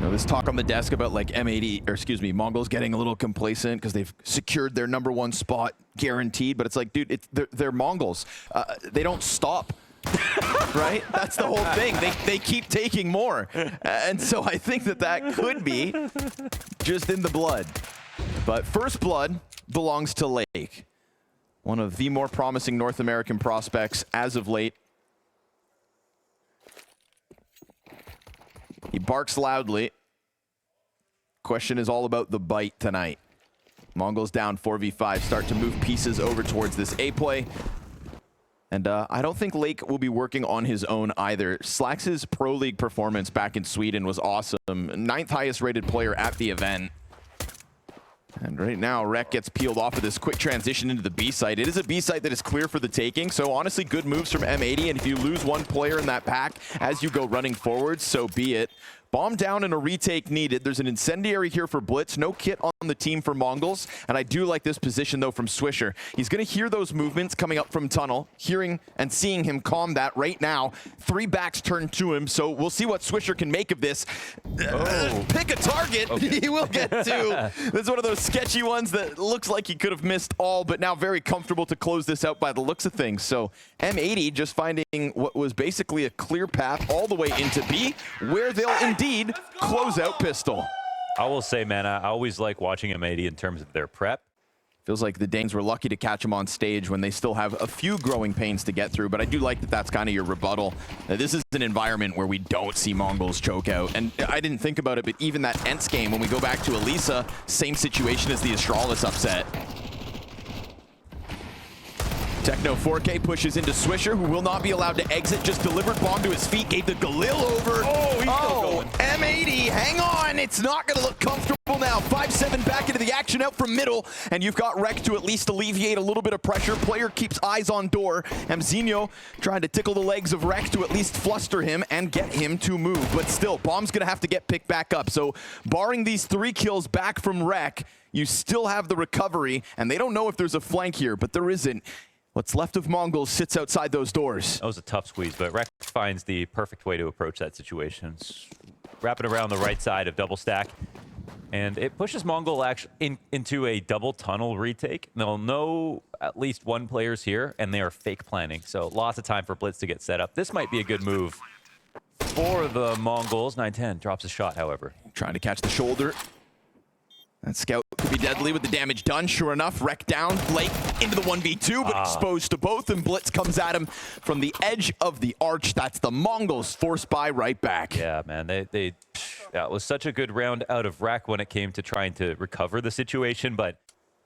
You know, this talk on the desk about like M80, or excuse me, Mongolz getting a little complacent because they've secured their #1 spot guaranteed, but it's like, dude, they're Mongolz. They don't stop. Right? That's the whole thing. They keep taking more. And so I think that could be just in the blood. But first blood belongs to Lake. One of the more promising North American prospects as of late. He barks loudly. Question is all about the bite tonight. Mongolz down 4v5, start to move pieces over towards this A play. And I don't think Lake will be working on his own either. Slax's Pro League performance back in Sweden was awesome. 9th highest rated player at the event. And right now, Rek gets peeled off of this quick transition into the B site. It is a B site that is clear for the taking, so honestly, good moves from M80, and if you lose one player in that pack as you go running forward, so be it. Bomb down and a retake needed. There's an incendiary here for Blitz. No kit on the team for Mongolz. And I do like this position, though, from Swisher. He's going to hear those movements coming up from tunnel, hearing and seeing him calm that right now. 3 backs turned to him, so we'll see what Swisher can make of this. Pick a target. Okay. He will get 2. This is one of those sketchy ones that looks like he could have missed all, but now very comfortable to close this out by the looks of things. So M80 just finding what was basically a clear path all the way into B, where they'll indeed close out pistol. I will say, man, I always like watching M80 in terms of their prep. Feels like the Danes were lucky to catch him on stage when they still have a few growing pains to get through, but I do like that that's kind of your rebuttal. This is an environment where we don't see Mongolz choke out, and I didn't think about it, but even that Ents game, when we go back to Elisa, same situation as the Astralis upset. Techno 4K pushes into Swisher, who will not be allowed to exit. Just delivered bomb to his feet, gave the Galil over. Oh, he's still going. M80, hang on. It's not going to look comfortable now. 5-7 back into the action out from middle, and you've got Rek to at least alleviate a little bit of pressure. Player keeps eyes on door. Mzinho trying to tickle the legs of Rek to at least fluster him and get him to move. But still, bomb's going to have to get picked back up. So barring these 3 kills back from Rek, you still have the recovery, and they don't know if there's a flank here, but there isn't. What's left of Mongolz sits outside those doors. That was a tough squeeze, but Rek finds the perfect way to approach that situation. Wrap it around the right side of double stack, and it pushes Mongolz actually into a double tunnel retake. They'll know at least 1 player's here, and they are fake planning, so lots of time for Blitz to get set up. This might be a good move for the Mongolz. 910 drops a shot, however. Trying to catch the shoulder. That scout could be deadly with the damage done. Sure enough, Rek down, Lake into the 1v2, but exposed to both, and Blitz comes at him from the edge of the arch. That's the Mongolz forced by right back. Yeah, man, that was such a good round out of Rek when it came to trying to recover the situation, but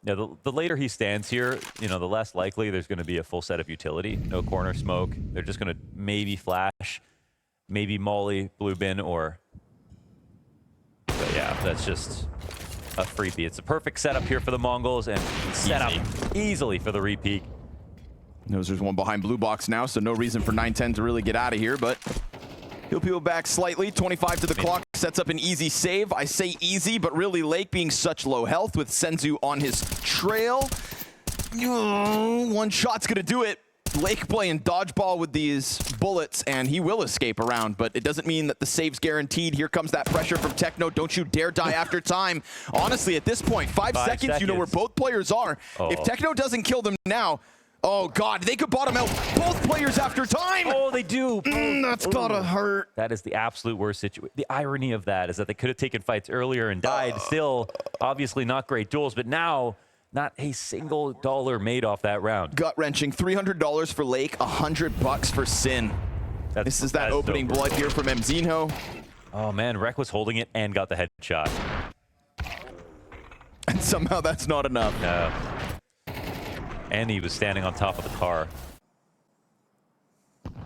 you know, the later he stands here, you know, the less likely there's going to be a full set of utility. No corner smoke. They're just going to maybe flash, maybe molly, blue bin, or... But yeah, that's just... a freebie. It's a perfect setup here for the Mongolz, and set up easily for the repeat. Knows there's one behind blue box now, so no reason for 910 to really get out of here, but he'll peel back slightly. 25 to the clock, sets up an easy save. I say easy, but really Lake being such low health with Senzu on his trail. 1 shot's gonna do it. Lake playing dodgeball with these bullets, and he will escape around, but it doesn't mean that the save's guaranteed. Here comes that pressure from Techno. Don't you dare die after time. Honestly, at this point, 5 seconds, you know where both players are. If Techno doesn't kill them now, oh God, they could bottom out both players after time. Oh, they do. That's gotta hurt. That is the absolute worst situation. The irony of that is that they could have taken fights earlier and died. Still, obviously not great duels, but now, not a single dollar made off that round. Gut-wrenching. $300 for Lake, $100 for Sin. This is that opening blood here from Mzinho. Oh man, Rek was holding it and got the headshot. And somehow that's not enough. No. And he was standing on top of the car.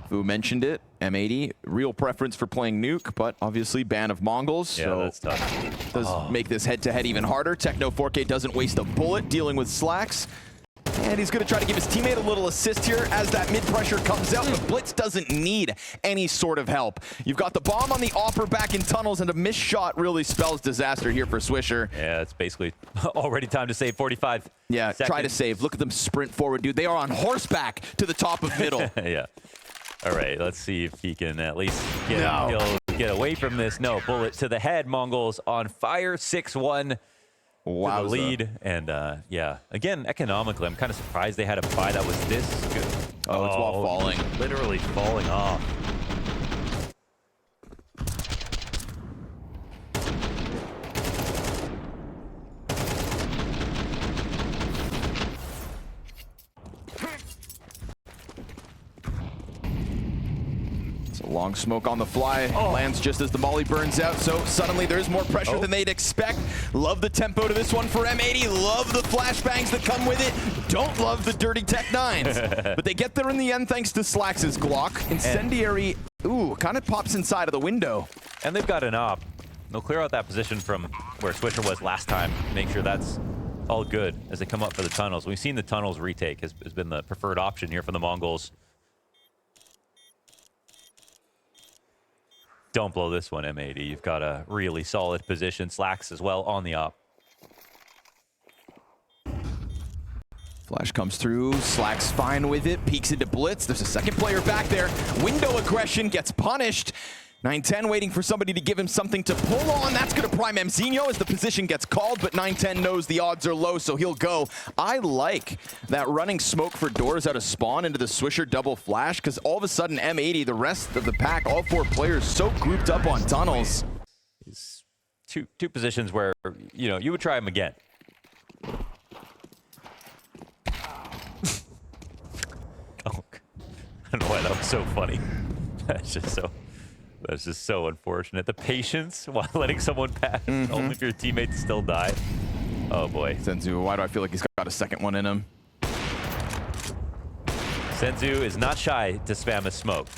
Fu mentioned it. M80, real preference for playing Nuke, but obviously ban of Mongolz. Yeah, so that's tough. Does make this head-to-head even harder. Techno 4K doesn't waste a bullet dealing with Slacks. And he's going to try to give his teammate a little assist here as that mid-pressure comes out, but Blitz doesn't need any sort of help. You've got the bomb on the offer back in tunnels, and a missed shot really spells disaster here for Swisher. Yeah, it's basically already time to save 45 Yeah, seconds. Try to save. Look at them sprint forward, dude. They are on horseback to the top of middle. Yeah. All right, let's see if he can at least get a kill. get away from this. No, bullet to the head. Mongolz on fire, 6-1 Wow, to the lead. And yeah, again, economically, I'm kind of surprised they had a buy that was this good. Oh, it's while falling. Literally falling off. Long smoke on the fly, lands just as the molly burns out, so suddenly there's more pressure than they'd expect. Love the tempo to this one for M80, love the flashbangs that come with it, don't love the dirty Tech 9s. But they get there in the end thanks to Slax's Glock. Incendiary, kind of pops inside of the window. And they've got an op. They'll clear out that position from where Swisher was last time, make sure that's all good as they come up for the tunnels. We've seen the tunnels retake has been the preferred option here for the Mongolz. Don't blow this one, M80. You've got a really solid position. Slacks as well on the op. Flash comes through, Slack's fine with it, peeks into blitz. There's a second player back there. Window aggression gets punished. 910 waiting for somebody to give him something to pull on. That's going to prime M80 as the position gets called, but 910 knows the odds are low, so he'll go. I like that running smoke for doors out of spawn into the Swisher double flash, because all of a sudden M80, the rest of the pack, all four players so grouped up on tunnels. It's two positions where, you know, you would try him again. Oh, I don't know why that was so funny. That's just so unfortunate. The patience while letting someone pass, only if your teammates still die. Oh boy. Senzu, why do I feel like he's got a second one in him? Senzu is not shy to spam a smoke.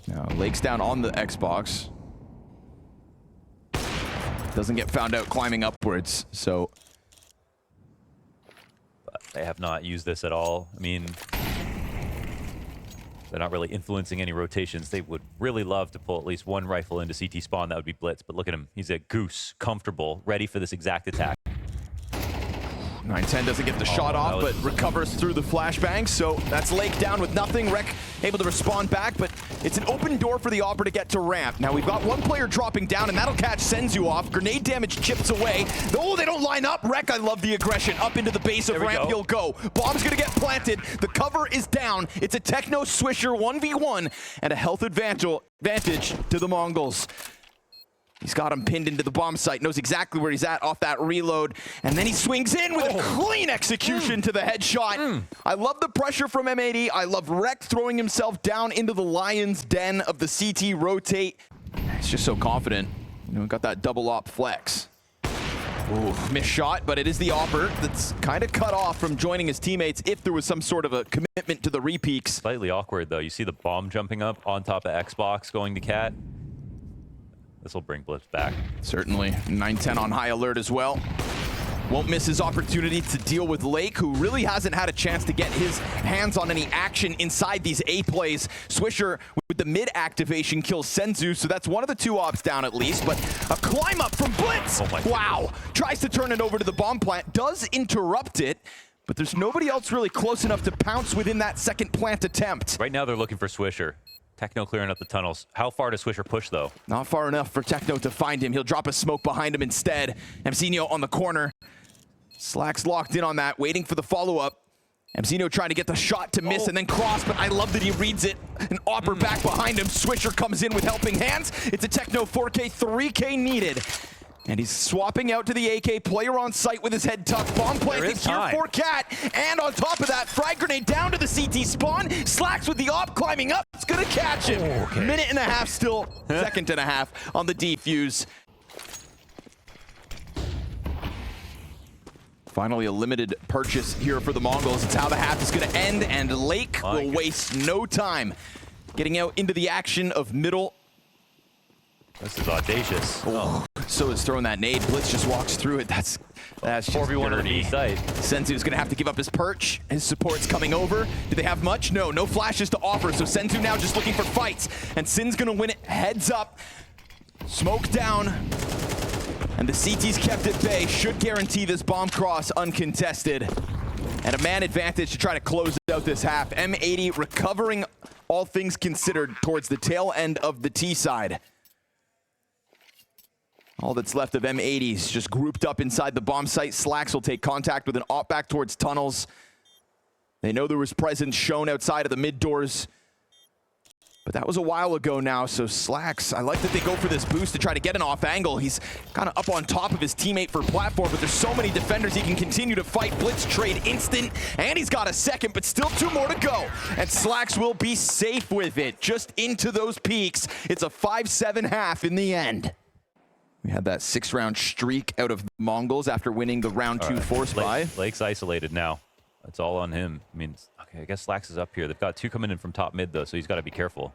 No, Lake's down on the Xbox. Doesn't get found out climbing upwards, so. But they have not used this at all. I mean, they're not really influencing any rotations. They would really love to pull at least one rifle into CT spawn. That would be blitz. But look at him. He's a goose, comfortable, ready for this exact attack. 910 doesn't get the shot off, but recovers through the flashbang. So that's Lake down with nothing. Rec able to respond back, but it's an open door for the Opera to get to ramp. Now we've got one player dropping down, and that'll catch Senzu off. Grenade damage chips away. Oh, they don't line up. Rec, I love the aggression. Up into the base of ramp, he'll go. Bomb's gonna get planted. The cover is down. It's a Techno Swisher 1v1, and a health advantage to the Mongolz. He's got him pinned into the bomb site, knows exactly where he's at off that reload, and then he swings in with a clean execution to the headshot. I love the pressure from M80. I love Rec throwing himself down into the lion's den of the CT rotate. He's just so confident. You know, got that double op flex. Ooh, missed shot, but it is the Opper that's kind of cut off from joining his teammates if there was some sort of a commitment to the repeaks. Slightly awkward, though. You see the bomb jumping up on top of Xbox going to Cat. This will bring Blitz back. Certainly. 910 on high alert as well. Won't miss his opportunity to deal with Lake, who really hasn't had a chance to get his hands on any action inside these A plays. Swisher with the mid activation kills Senzu, so that's one of the two ops down at least, but a climb up from Blitz. Wow. Tries to turn it over to the bomb plant, does interrupt it, but there's nobody else really close enough to pounce within that second plant attempt. Right now they're looking for Swisher. Techno clearing up the tunnels. How far does Swisher push, though? Not far enough for Techno to find him. He'll drop a smoke behind him instead. M80 on the corner. Slack's locked in on that, waiting for the follow-up. M80 trying to get the shot to miss and then cross, but I love that he reads it. An Opper back behind him. Swisher comes in with helping hands. It's a Techno 4K, 3K needed. And he's swapping out to the AK, player on site with his head tucked. Bomb planting here for Cat. And on top of that, frag grenade down to the CT spawn. Slacks with the op climbing up. It's gonna catch him. Minute and a half still, second and a half on the defuse. Finally a limited purchase here for the Mongolz. It's how the half is gonna end, and Lake will waste no time getting out into the action of middle. This is audacious. So is throwing that nade. Blitz just walks through it. That's just 4v1 on the B site. Senzu's gonna have to give up his perch. His support's coming over. Do they have much? No flashes to offer. So Senzu now just looking for fights. And Sin's gonna win it heads up. Smoke down. And the CT's kept at bay. Should guarantee this bomb cross uncontested. And a man advantage to try to close out this half. M80 recovering all things considered towards the tail end of the T side. All that's left of M80s just grouped up inside the bomb site. Slacks will take contact with an op back towards tunnels. They know there was presence shown outside of the mid doors, but that was a while ago now, so Slacks, I like that they go for this boost to try to get an off angle. He's kind of up on top of his teammate for platform, but there's so many defenders he can continue to fight. Blitz trade instant, and he's got a second, but still 2 more to go. And Slacks will be safe with it, just into those peaks. It's a 5-7 half in the end. We had that 6-round streak out of Mongolz after winning the round 2 force buy. Lake's isolated now. It's all on him. I mean, okay, I guess Slacks is up here. They've got 2 coming in from top mid, though, so he's got to be careful.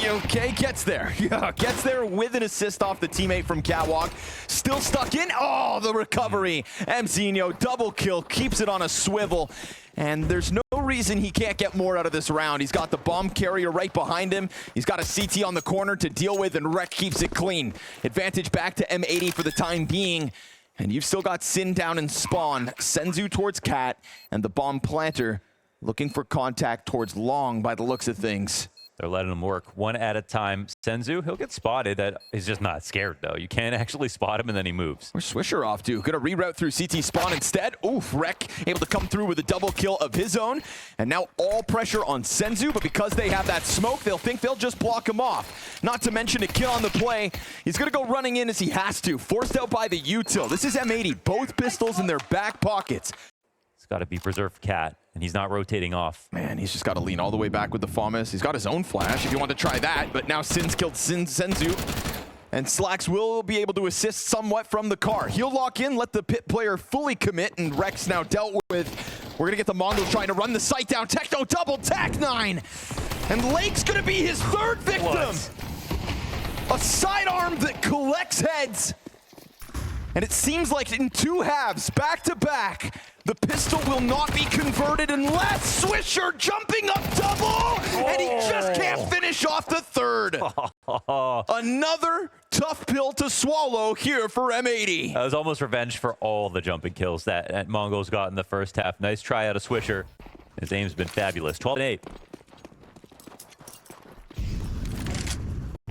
Okay, gets there. Yeah, gets there with an assist off the teammate from Catwalk. Still stuck in. Oh, the recovery. M80, double kill, keeps it on a swivel. And there's no reason he can't get more out of this round. He's got the bomb carrier right behind him. He's got a CT on the corner to deal with, and Rek keeps it clean. Advantage back to M80 for the time being. And you've still got Sin down in spawn. Senzu towards Cat, and the bomb planter looking for contact towards Long by the looks of things. They're letting him work one at a time. Senzu, he'll get spotted. He's just not scared, though. You can't actually spot him, and then he moves. Where's Swisher off to? Gonna reroute through CT spawn instead. Oof, Rek able to come through with a double kill of his own. And now all pressure on Senzu, but because they have that smoke, they'll think they'll just block him off. Not to mention a kill on the play. He's gonna go running in as he has to. Forced out by the util. This is M80, both pistols in their back pockets. It's gotta be preserved Cat, and he's not rotating off. Man, he's just got to lean all the way back with the FAMAS. He's got his own flash if you want to try that, but now Sin's killed Senzu. And Slacks will be able to assist somewhat from the car. He'll lock in, let the pit player fully commit, and Rek's now dealt with. We're going to get the Mongolz trying to run the site down. Techno double, Tac9! And Lake's going to be his 3rd victim! What? A sidearm that collects heads. And it seems like in 2 halves, back to back, the pistol will not be converted unless Swisher jumping up double, and he just can't finish off the 3rd. Another tough pill to swallow here for M80. That was almost revenge for all the jumping kills that Mongolz got in the first half. Nice try out of Swisher. His aim's been fabulous. 12-8.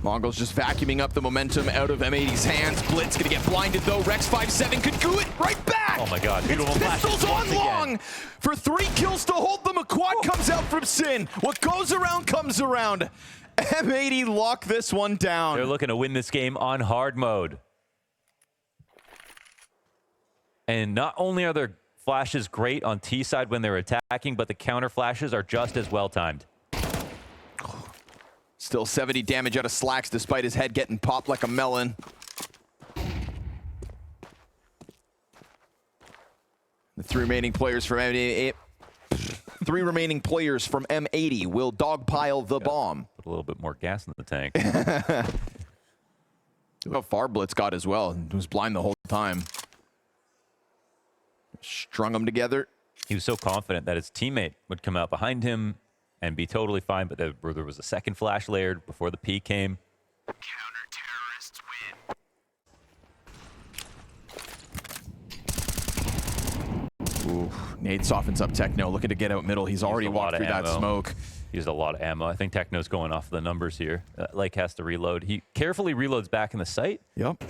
Mongolz just vacuuming up the momentum out of M80's hands. Blitz gonna get blinded though. Rex 5-7 could do it right back. Oh my God. It's pistols on Long for 3 kills to hold them. A quad comes out from Sin. What goes around comes around. M80 lock this one down. They're looking to win this game on hard mode. And not only are their flashes great on T side when they're attacking, but the counter flashes are just as well timed. Still 70 damage out of Slacks despite his head getting popped like a melon. The 3 remaining players from M80, 3 remaining players from M80 will dogpile the bomb. Put a little bit more gas in the tank. Look how far Blitz got as well. He was blind the whole time. Strung them together. He was so confident that his teammate would come out behind him and be totally fine, but there was a second flash layered before the peak came. Counter-terrorists win. Ooh, Nate softens up Techno, looking to get out middle. He's already walked through that smoke. He used a lot of ammo. I think Techno's going off the numbers here. Lake has to reload. He carefully reloads back in the site. Yep.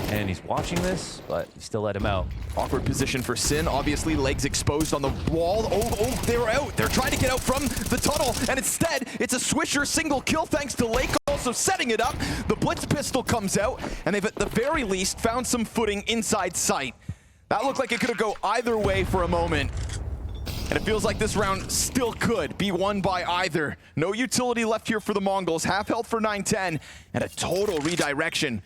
And he's watching this, but he still let him out. Awkward position for Sin. Obviously, legs exposed on the wall. Oh, they were out. They're trying to get out from the tunnel, and instead, it's a Swisher single kill thanks to Lake also setting it up. The Blitz pistol comes out, and they've at the very least found some footing inside sight. That looked like it could go either way for a moment. And it feels like this round still could be won by either. No utility left here for the Mongolz. Half health for 910, and a total redirection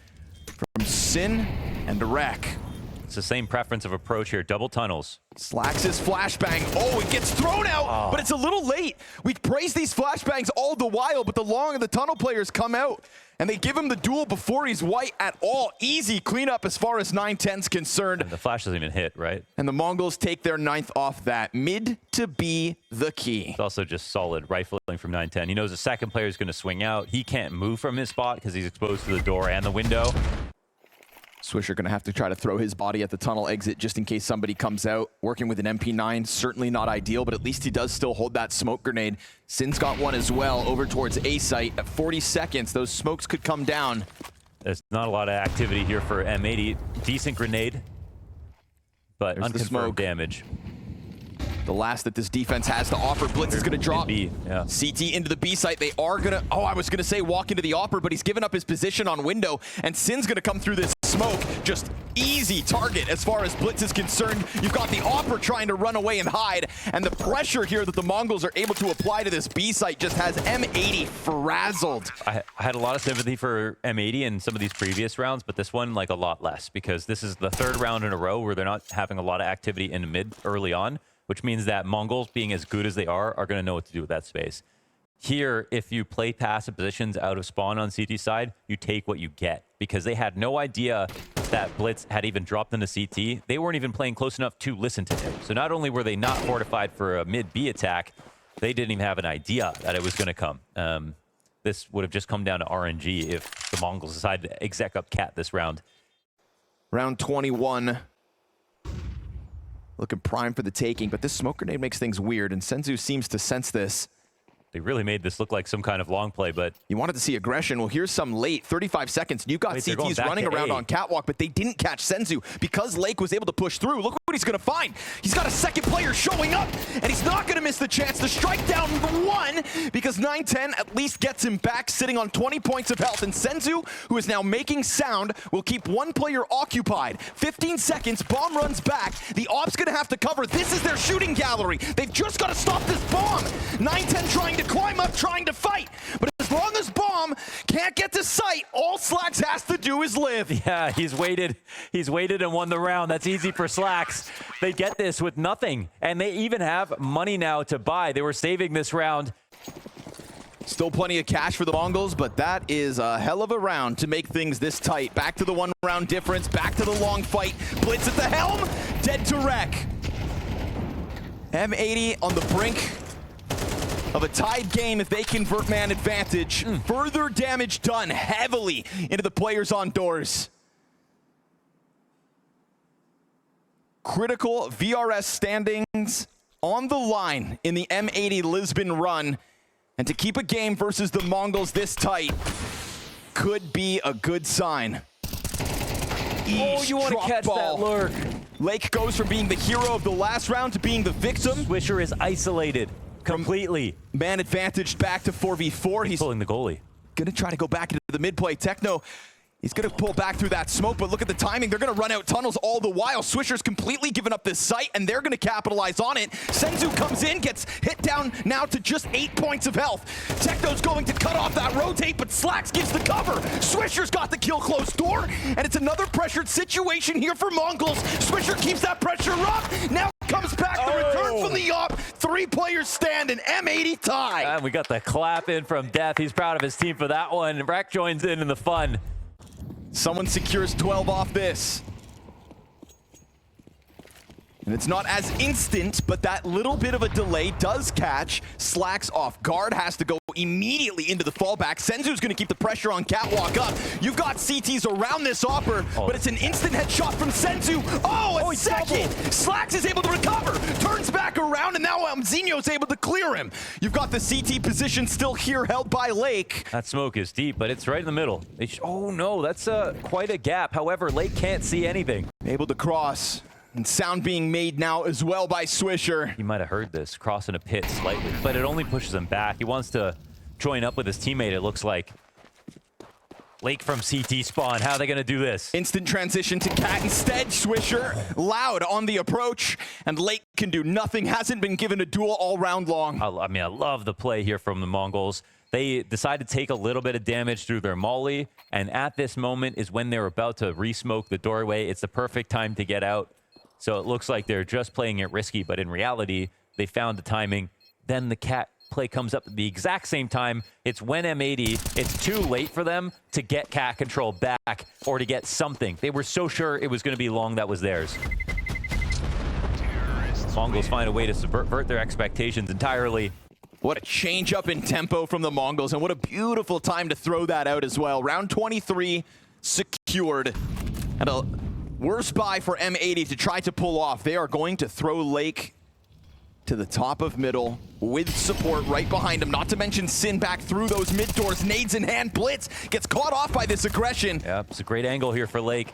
from Sin and Rek. It's the same preference of approach here. Double tunnels. Slacks his flashbang. Oh, it gets thrown out, but it's a little late. We praise these flashbangs all the while, but the Long and the tunnel players come out, and they give him the duel before he's white at all. Easy cleanup as far as 910's concerned. And the flash doesn't even hit, right? And the Mongolz take their 9th off that. Mid to be the key. It's also just solid rifling from 910. He knows the second player is going to swing out. He can't move from his spot because he's exposed to the door and the window. Swisher going to have to try to throw his body at the tunnel exit just in case somebody comes out. Working with an MP9, certainly not ideal, but at least he does still hold that smoke grenade. Sin's got one as well over towards A site. At 40 seconds, those smokes could come down. There's not a lot of activity here for M80. Decent grenade, but There's the unconfirmed smoke. damage. The last that this defense has to offer. Blitz is going to drop. B, yeah. CT into the B site. They are going to, oh, I was going to say walk into the Opera, but he's given up his position on window, and Sin's going to come through this smoke. Just easy target as far as Blitz is concerned. You've got the Opera trying to run away and hide, and the pressure here that the Mongolz are able to apply to this B site just has M80 frazzled. I had a lot of sympathy for M80 in some of these previous rounds, but this one, like, a lot less, because this is the third round in a row where they're not having a lot of activity in the mid early on, which means that Mongolz, being as good as they are going to know what to do with that space. Here, if you play passive positions out of spawn on CT side, you take what you get, because they had no idea that Blitz had even dropped into CT. They weren't even playing close enough to listen to him. So not only were they not fortified for a mid-B attack, they didn't even have an idea that it was going to come. This would have just come down to RNG if the Mongolz decided to exec up cat this round. Round 21. Looking prime for the taking, but this smoke grenade makes things weird, and Senzu seems to sense this. They really made this look like some kind of long play, but... You wanted to see aggression. Well, here's some late. 35 seconds. You've got CTs running around on catwalk, but they didn't catch Senzu because Lake was able to push through. Look what he's going to find. He's got a second player showing up, and he's not going to miss the chance to strike down one because 9-10 at least gets him back, sitting on 20 points of health. And Senzu, who is now making sound, will keep one player occupied. 15 seconds. Bomb runs back. The Op's going to have to cover. This is their shooting gallery. They've just got to stop this bomb. 9-10 trying to climb up, trying to fight. But as long as Bomb can't get to sight, all Slacks has to do is live. Yeah, he's waited and won the round. That's easy for Slacks. They get this with nothing, and they even have money now to buy. They were saving this round. Still plenty of cash for the Mongolz, but that is a hell of a round to make things this tight. Back to the one-round difference, back to the long fight. Blitz at the helm, dead to wreck. M80 on the brink of a tied game if they convert man advantage. Further damage done heavily into the players on doors. Critical VRS standings on the line in the M80 Lisbon run. And to keep a game versus the Mongolz this tight could be a good sign. Oh, you want to catch that lurk. Lake goes from being the hero of the last round to being the victim. Swisher is isolated completely. Man advantaged back to 4v4. He's pulling the goalie. Gonna try to go back into the mid play. Techno, he's gonna pull back through that smoke, but look at the timing. They're gonna run out tunnels all the while. Swisher's completely given up this site, and they're gonna capitalize on it. Senzu comes in, gets hit down now to just 8 points of health. Techno's going to cut off that rotate, but Slacks gives the cover. Swisher's got the kill close door, and it's another pressured situation here for Mongolz. Swisher keeps that pressure up. Now comes back the return from the Op. 3 players stand, and M80 tie. And we got the clap in from Death. He's proud of his team for that one. Rack joins in the fun. Someone secures 12 off this. And it's not as instant, but that little bit of a delay does catch Slacks off guard. Has to go immediately into the fallback. Senzu's going to keep the pressure on catwalk up. You've got CTs around this Opper, but it's an instant headshot from Senzu. Oh, a second! Slacks is able to recover, turns back around, and now Zinho's able to clear him. You've got the CT position still here held by Lake. That smoke is deep, but it's right in the middle. Oh no, that's quite a gap. However, Lake can't see anything. Able to cross. And sound being made now as well by Swisher. He might have heard this, crossing a pit slightly, but it only pushes him back. He wants to join up with his teammate, it looks like. Lake from CT spawn. How are they going to do this? Instant transition to Cat instead. Swisher loud on the approach, and Lake can do nothing. Hasn't been given a duel all round long. I mean, I love the play here from the Mongolz. They decide to take a little bit of damage through their molly, and at this moment is when they're about to re-smoke the doorway. It's the perfect time to get out. So it looks like they're just playing it risky, but in reality, they found the timing. Then the Cat play comes up at the exact same time. It's when M80, it's too late for them to get Cat control back or to get something. They were so sure it was going to be long that was theirs. Mongolz find a way to subvert their expectations entirely. What a change up in tempo from the Mongolz, and what a beautiful time to throw that out as well. Round 23 secured. And a worse buy for M80 to try to pull off. They are going to throw Lake to the top of middle with support right behind him. Not to mention Sin back through those mid doors. Nades in hand. Blitz gets caught off by this aggression. Yeah, it's a great angle here for Lake.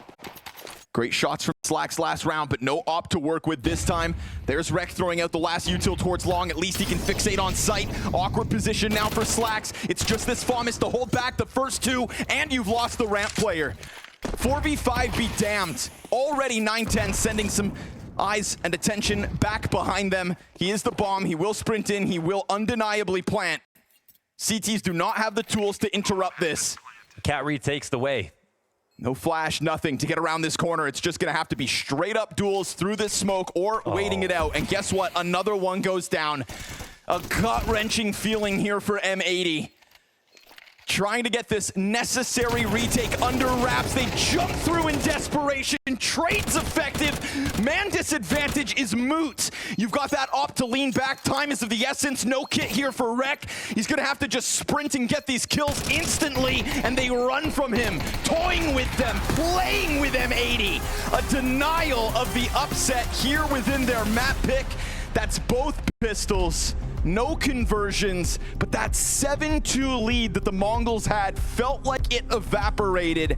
Great shots from Slack's last round, but no op to work with this time. There's Rek throwing out the last util towards long. At least he can fixate on sight. Awkward position now for Slacks. It's just this Famas to hold back the first two, and you've lost the ramp player. 4v5 be damned. Already 9-10 sending some eyes and attention back behind them. He is the bomb. He will sprint in. He will undeniably plant. CTs do not have the tools to interrupt this. Cat retakes the way. No flash, nothing to get around this corner. It's just going to have to be straight up duels through this smoke or waiting it out. And guess what? Another one goes down. A gut-wrenching feeling here for M80. Trying to get this necessary retake under wraps. They jump through in desperation. Trade's effective. Man disadvantage is moot. You've got that op to lean back. Time is of the essence. No kit here for Rek. He's going to have to just sprint and get these kills instantly. And they run from him. Toying with them. Playing with M80. A denial of the upset here within their map pick. That's both pistols. No conversions, but that 7-2 lead that the Mongolz had felt like it evaporated.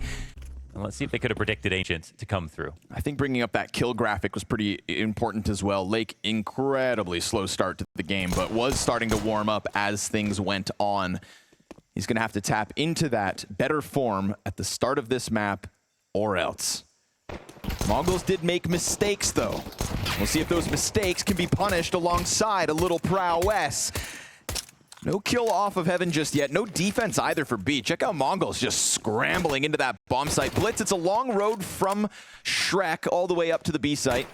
And let's see if they could have predicted Ancient to come through. I think bringing up that kill graphic was pretty important as well. Lake, incredibly slow start to the game, but was starting to warm up as things went on. He's going to have to tap into that better form at the start of this map, or else. Mongolz did make mistakes, though. We'll see if those mistakes can be punished alongside a little prowess. No kill off of Heaven just yet. No defense either for B. Check out Mongolz just scrambling into that bomb site. Blitz, it's a long road from Shrek all the way up to the B site.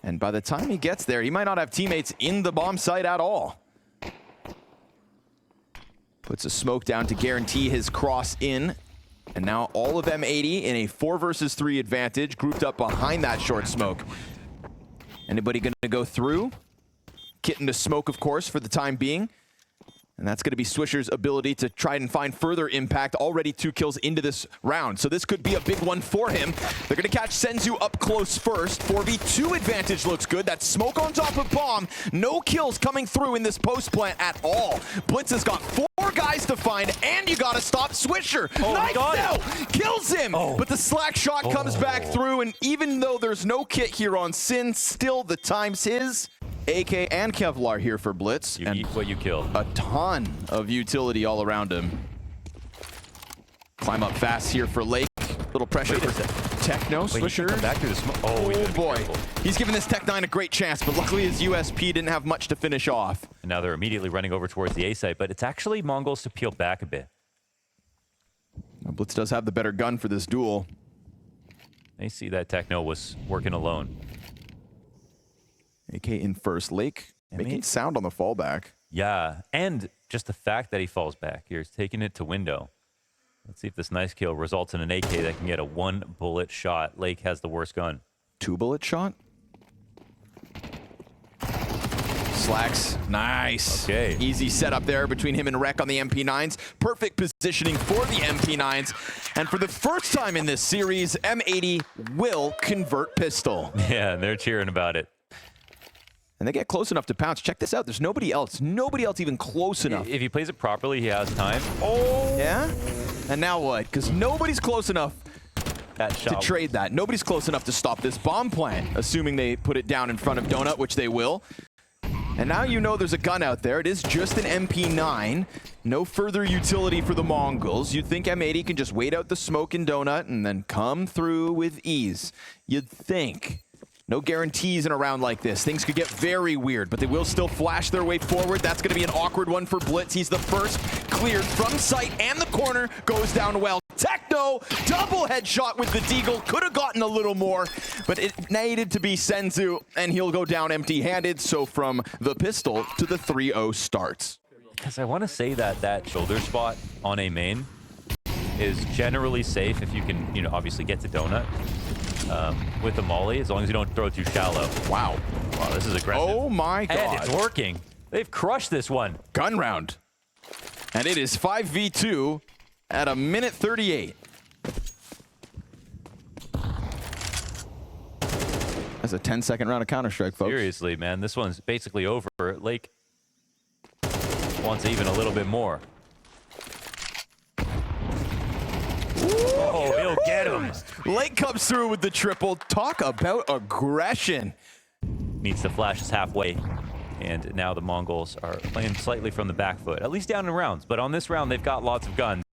And by the time he gets there, he might not have teammates in the bomb site at all. Puts a smoke down to guarantee his cross in. And now all of M80 in a 4 versus 3 advantage, grouped up behind that short smoke. Anybody going to go through? Kit into smoke, of course, for the time being. And that's going to be Swisher's ability to try and find further impact. Already 2 kills into this round, so this could be a big one for him. They're going to catch Senzu up close first. 4v2 advantage looks good. That smoke on top of bomb. No kills coming through in this post plant at all. Blitz has got 4 guys to find, and you got to stop Swisher. Nice now! Kills him! But the Slack shot comes back through, and even though there's no kit here on Sin, still the time's his. AK and Kevlar here for Blitz. You and eat what you kill. A ton of utility all around him. Climb up fast here for Lake. Little pressure for Techno. Swisher. Back through the smoke. Oh boy. He's giving this Tech9 a great chance, but luckily his USP didn't have much to finish off. And now they're immediately running over towards the A site, but it's actually Mongolz to peel back a bit. Now, Blitz does have the better gun for this duel. They see that Techno was working alone. AK in first. Lake making sound on the fallback. Yeah, and just the fact that he falls back here is taking it to window. Let's see if this nice kill results in an AK that can get a 1-bullet shot. Lake has the worst gun. 2-bullet shot? Slacks. Nice. Okay. Easy setup there between him and Rek on the MP9s. Perfect positioning for the MP9s. And for the first time in this series, M80 will convert pistol. Yeah, they're cheering about it. And they get close enough to pounce. Check this out. There's nobody else. Nobody else even close enough. If he plays it properly, he has time. Oh. Yeah? And now what? Because nobody's close enough That to shot. trade that. Nobody's close enough to stop this bomb plant, assuming they put it down in front of Donut, which they will. And now you know there's a gun out there. It is just an MP9. No further utility for the Mongolz. You'd think M80 can just wait out the smoke in Donut and then come through with ease. You'd think. No guarantees in a round like this. Things could get very weird, but they will still flash their way forward. That's going to be an awkward one for Blitz. He's the first cleared from sight, and the corner goes down well. Techno, double headshot with the Deagle. Could have gotten a little more, but it needed to be Senzu, and he'll go down empty-handed. So from the pistol to the 3-0 starts. Because I want to say that that shoulder spot on a main is generally safe if you can, you know, obviously get to Donut. With the molly, as long as you don't throw it too shallow. Wow. Wow, this is aggressive. Oh my god. And it's working. They've crushed this one. Gun round. And it is 5v2 at a minute 38. That's a 10-second round of Counter-Strike, folks. Seriously, man, this one's basically over. Lake wants even a little bit more. Oh, he'll get him. Lake comes through with the triple. Talk about aggression. Meets the flashes halfway. And now the Mongols are playing slightly from the back foot, at least down in rounds. But on this round, they've got lots of guns.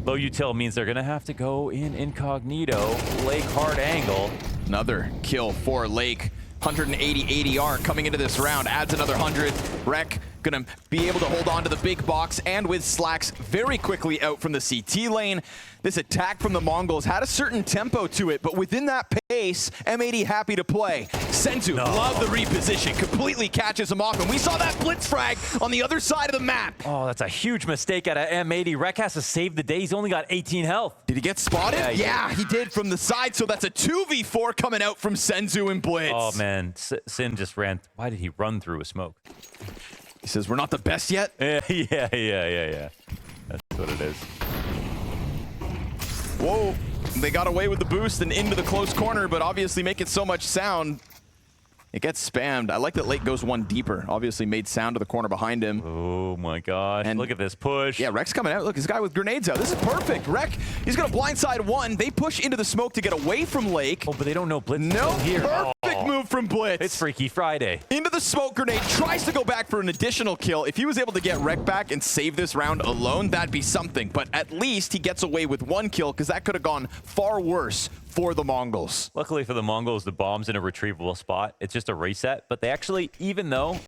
Low util means they're going to have to go in incognito. Lake hard angle. Another kill for Lake. 180 ADR coming into this round. Adds another 100. Rek going to be able to hold on to the big box, and with Slacks very quickly out from the CT lane. This attack from the Mongols had a certain tempo to it, but within that pace, M80 happy to play. Senzu, love the reposition, completely catches him off, and we saw that blitz frag on the other side of the map. Oh, that's a huge mistake out of M80. Rek has to save the day. He's only got 18 health. Did he get spotted? Yeah, he did from the side, so that's a 2v4 coming out from Senzu and Blitz. Oh, man. Sin just ran. Why did he run through a smoke? He says, we're not the best yet? Yeah. That's what it is. Whoa, they got away with the boost and into the close corner, but obviously making so much sound. It gets spammed. I like that Lake goes one deeper. Obviously made sound to the corner behind him. Oh my gosh, and look at this push. Yeah, Rek's coming out. Look, this guy with grenades out. This is perfect. Rek, he's gonna blindside one. They push into the smoke to get away from Lake. Oh, but they don't know Blitz is No, still here. perfect move from Blitz. It's Freaky Friday. Into the smoke grenade, tries to go back for an additional kill. If he was able to get Rek back and save this round alone, that'd be something. But at least he gets away with one kill, because that could have gone far worse for the Mongols. Luckily for the Mongols, the bomb's in a retrievable spot. It's just a reset, but they actually, even though...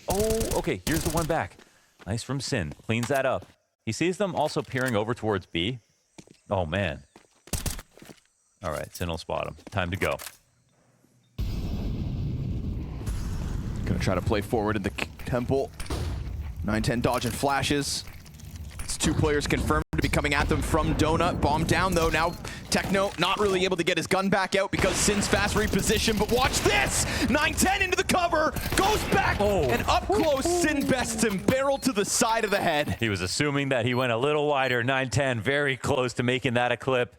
Oh, okay, here's the one back. Nice from Sin. Cleans that up. He sees them also peering over towards B. Oh, man. All right, Sin will spot him. Time to go. Gonna try to play forward in the temple. 9-10 dodging flashes. It's two players confirmed to be coming at them from Donut. Bomb down though. Now Techno not really able to get his gun back out because Sin's fast reposition, but watch this! 9-10 into the cover, goes back, and up close, Sin bests him, barrel to the side of the head. He was assuming that he went a little wider. 9-10, very close to making that a clip.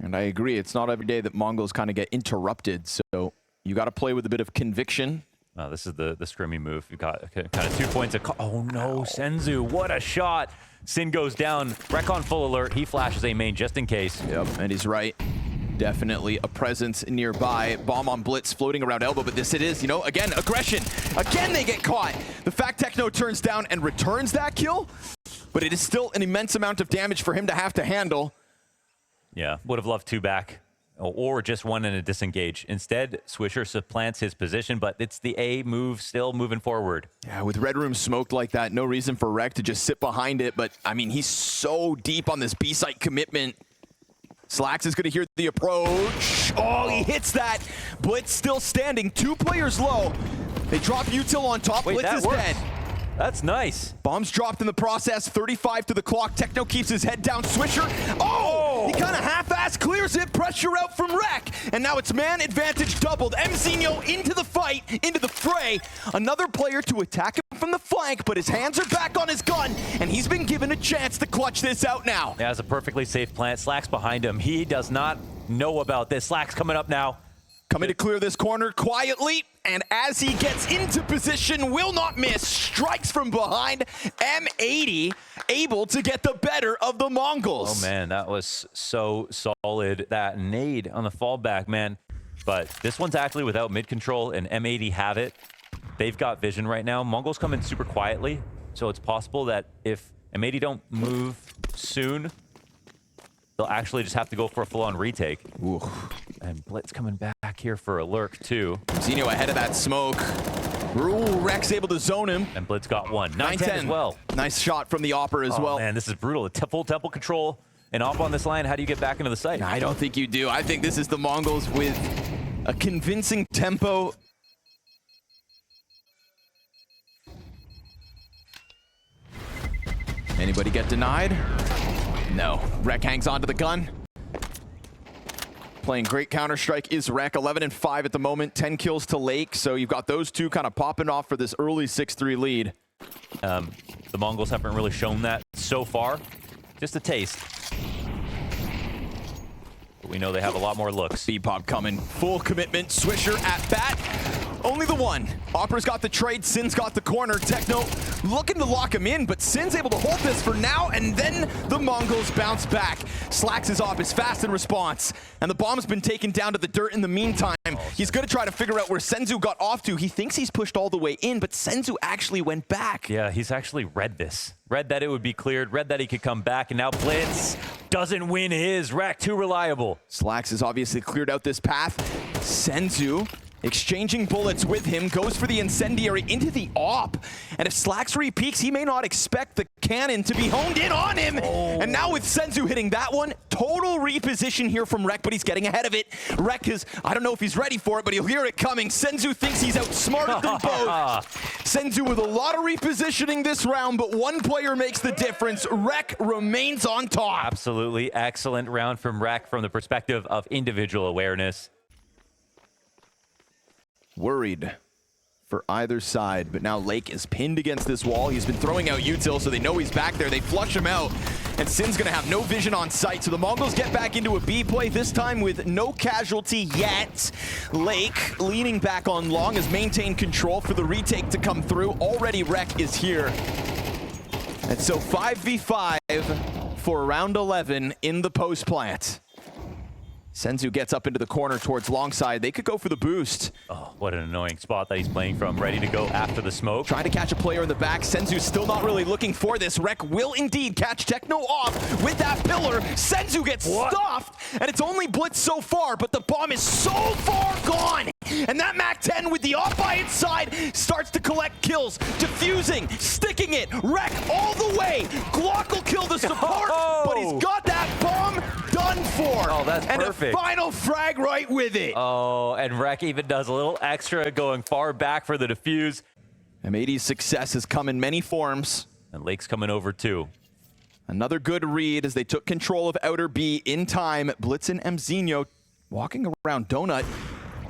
And I agree, it's not every day that Mongols kind of get interrupted, so you got to play with a bit of conviction. Oh, this is the scrimmy move. You got kind of 2 points. Oh no, Senzu, what a shot. Sin goes down. Rek on full alert. He flashes a main just in case. Yep, and he's right. Definitely a presence nearby. Bomb on Blitz floating around elbow, but this it is, you know, again, aggression. Again, they get caught. The fact Techno turns down and returns that kill, but it is still an immense amount of damage for him to have to handle. Yeah, would have loved two back. Or just one in a disengage. Instead, Swisher supplants his position, but it's the A move still moving forward. Yeah, with Red Room smoked like that, no reason for Rek to just sit behind it, but I mean, he's so deep on this B-site commitment. Slacks is gonna hear the approach. Oh, he hits that. Blitz still standing, 2 players low. They drop util on top, Wait, Blitz is dead. That's nice. Bombs dropped in the process, 35 to the clock. Techno keeps his head down. Swisher, he kind of half-ass clears it. Pressure out from Rek. And now it's man advantage doubled. Mzinho into the fight, into the fray. Another player to attack him from the flank, but his hands are back on his gun, and he's been given a chance to clutch this out now. Yeah, it's a perfectly safe plant. Slack's behind him. He does not know about this. Slack's coming up now. Coming to clear this corner quietly, and as he gets into position, will not miss, strikes from behind. M80 able to get the better of the Mongols. Oh man, that was so solid, that nade on the fallback, man. But this one's actually without mid control, and M80 have it. They've got vision right now. Mongols come in super quietly, so it's possible that if M80 don't move soon, they'll actually just have to go for a full-on retake. Ooh. And Blitz coming back here for a lurk, too. Zeno ahead of that smoke. Ooh, Rek's able to zone him. And Blitz got one. 9-10 as well. Nice shot from the Opera as well. Man, this is brutal. Full temple control and Op on this line. How do you get back into the site? I don't think you do. I think this is the Mongols with a convincing tempo. Anybody get denied? No. Rek hangs onto the gun. Playing great Counter-Strike is Rek. 11-5 at the moment. 10 kills to Lake. So you've got those two kind of popping off for this early 6-3 lead. The Mongols haven't really shown that so far. Just a taste. But we know they have a lot more looks. B-Pop coming. Full commitment. Swisher at bat. Only the one. Opera's got the trade. Sin's got the corner. Techno looking to lock him in, but Sin's able to hold this for now, and then the Mongolz bounce back. Slacks his op is fast in response, and the bomb's been taken down to the dirt in the meantime. He's going to try to figure out where Senzu got off to. He thinks he's pushed all the way in, but Senzu actually went back. Yeah, he's actually read this. Read that it would be cleared, read that he could come back, and now Blitz doesn't win his. Rack too reliable. Slacks has obviously cleared out this path. Senzu exchanging bullets with him, goes for the incendiary into the op. And if Slacks re-peeks, he may not expect the cannon to be honed in on him. And now with Senzu hitting that one, total reposition here from Rek, but he's getting ahead of it. Rek is, I don't know if he's ready for it, but he'll hear it coming. Senzu thinks he's outsmarted them both. Senzu with a lot of repositioning this round, but one player makes the difference. Rek remains on top. Absolutely excellent round from Rek from the perspective of individual awareness. Worried for either side, but now Lake is pinned against this wall. He's been throwing out util, so they know he's back there. They flush him out, and Sin's gonna have no vision on sight. So the Mongolz get back into a B play, this time with no casualty yet. Lake leaning back on long has maintained control for the retake to come through. Already Rek is here. And so 5v5 for round 11 in the post plant. Senzu gets up into the corner towards long side. They could go for the boost. Oh, what an annoying spot that he's playing from. Ready to go after the smoke. Trying to catch a player in the back. Senzu's still not really looking for this. Rek will indeed catch Techno off with that pillar. Senzu gets stuffed, and it's only Blitz so far, but the bomb is so far gone. And that MAC-10 with the off by its side starts to collect kills. Diffusing, sticking it. Rek all the way. Glock will kill the support, but he's got that bomb done for. Oh, that's perfect. And a final frag right with it. Oh, and Rek even does a little extra going far back for the defuse. M80's success has come in many forms. And Lake's coming over too. Another good read as they took control of Outer B in time. Blitz and M80 walking around Donut.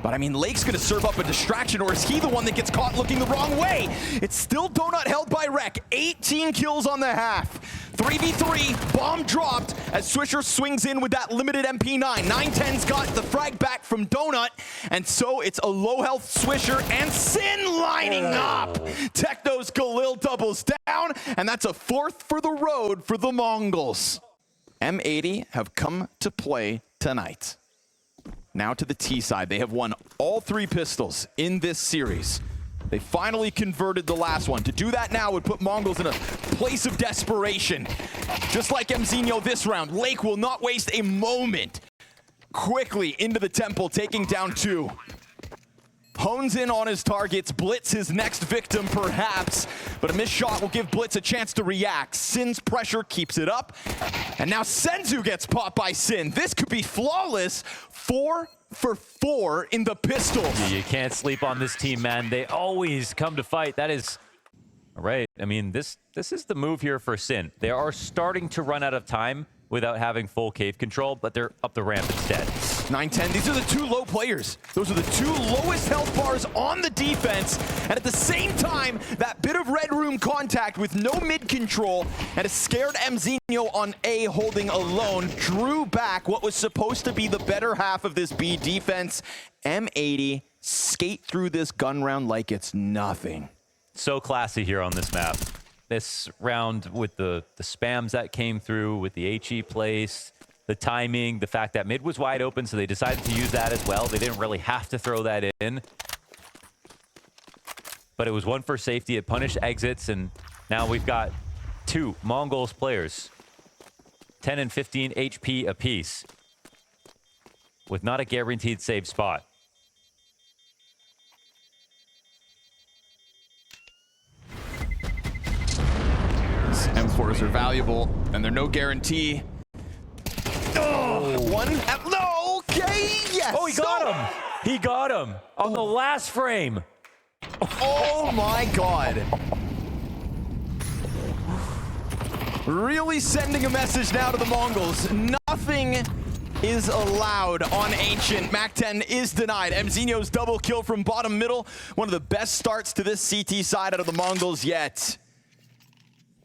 But I mean, Lake's gonna serve up a distraction, or is he the one that gets caught looking the wrong way? It's still Donut held by Rek. 18 kills on the half. 3v3, bomb dropped as Swisher swings in with that limited MP9. 910's got the frag back from Donut, and so it's a low health Swisher and Sin lining up. Techno's Galil doubles down, and that's a fourth for the road for the Mongolz. M80 have come to play tonight. Now to the T side. They have won all 3 pistols in this series. They finally converted the last one. To do that now would put Mongolz in a place of desperation. Just like M80 this round, Lake will not waste a moment. Quickly into the temple, taking down 2. Hones in on his targets. Blitz his next victim, perhaps. But a missed shot will give Blitz a chance to react. Sin's pressure keeps it up. And now Senzu gets popped by Sin. This could be flawless. 4 for 4 in the pistols. You can't sleep on this team, man. They always come to fight. That is... All right. I mean, this is the move here for Sin. They are starting to run out of time without having full cave control, but they're up the ramp instead. 910, these are the 2 low players. Those are the 2 lowest health bars on the defense. And at the same time, that bit of red room contact with no mid control and a scared M80 on A holding alone drew back what was supposed to be the better half of this B defense. M80 skate through this gun round like it's nothing. So classy here on this map. This round with the spams that came through, with the HE place, the timing, the fact that mid was wide open, so they decided to use that as well. They didn't really have to throw that in. But it was one for safety. It punished exits, and now we've got 2 Mongolz players. 10 and 15 HP apiece. With not a guaranteed save spot. M4s are valuable, and they're no guarantee. Oh, one. No, okay, yes. Oh, he got him. He got him on the last frame. Oh my God. Really sending a message now to the Mongolz. Nothing is allowed on Ancient. MAC-10 is denied. M80's double kill from bottom middle. One of the best starts to this CT side out of the Mongolz yet.